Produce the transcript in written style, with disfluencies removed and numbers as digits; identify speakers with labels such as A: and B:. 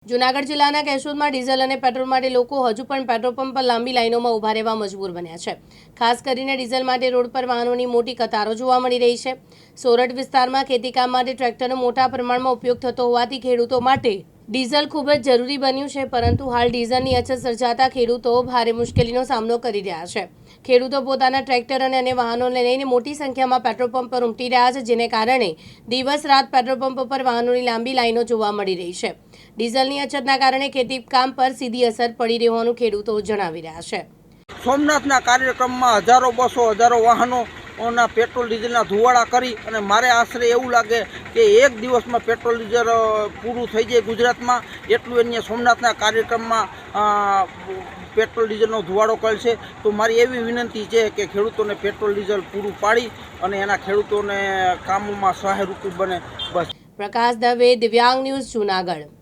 A: જૂનાગઢ જિલ્લાના કેશોદમાં ડીઝલ અને પેટ્રોલ માટે લોકો હજુ પણ પેટ્રોલ પંપ પર લાંબી લાઈનોમાં ઊભા રહેવા મજબૂર બન્યા છે। ખાસ કરીને ડીઝલ માટે રોડ પર વાહનોની મોટી કતારો જોવા મળી રહી છે। સોરઠ વિસ્તારમાં ખેતીકામ માટે ટ્રેક્ટરનો મોટા પ્રમાણમાં ઉપયોગ થતો હોવાથી ખેડૂતો માટે ડીઝલ ખૂબ જ જરૂરી બન્યું છે, પરંતુ હાલ ડીઝલની અછત સર્જાતા ખેડૂતો ભારે મુશ્કેલીનો સામનો કરી રહ્યા છે। ખેડૂતો પોતાના ટ્રેક્ટર અને અન્ય વાહનોને લઈને મોટી સંખ્યામાં પેટ્રોલ પંપ પર ઉમટી રહ્યા છે, જેને કારણે દિવસ રાત પેટ્રોલ પંપ પર વાહનોની લાંબી લાઈનો જોવા મળી રહી છે। ડીઝલની અછતના કારણે ખેતી કામ પર સીધી અસર પડી રહી હોવાનું ખેડૂતો જણાવી રહ્યા છે।
B: સોમનાથના કાર્યક્રમમાં હજારો બસો હજારો વાહનોના પેટ્રોલ ડીઝલના ધુવાડા કરી અને મારે આશરે એવું લાગે કે એક દિવસમાં પેટ્રોલ ડીઝલ પૂરું થઈ જાય ગુજરાતમાં, એટલું એને સોમનાથના કાર્યક્રમમાં પેટ્રોલ ડીઝલનો ધુવાડો કરશે। તો મારી એવી વિનંતી છે કે ખેડૂતોને પેટ્રોલ ડીઝલ પૂરું પાડી અને એના ખેડૂતોને કામોમાં સહાયરૂપ બને। બસ।
A: પ્રકાશ દવે, દિવ્યાંગ ન્યૂઝ, જૂનાગઢ।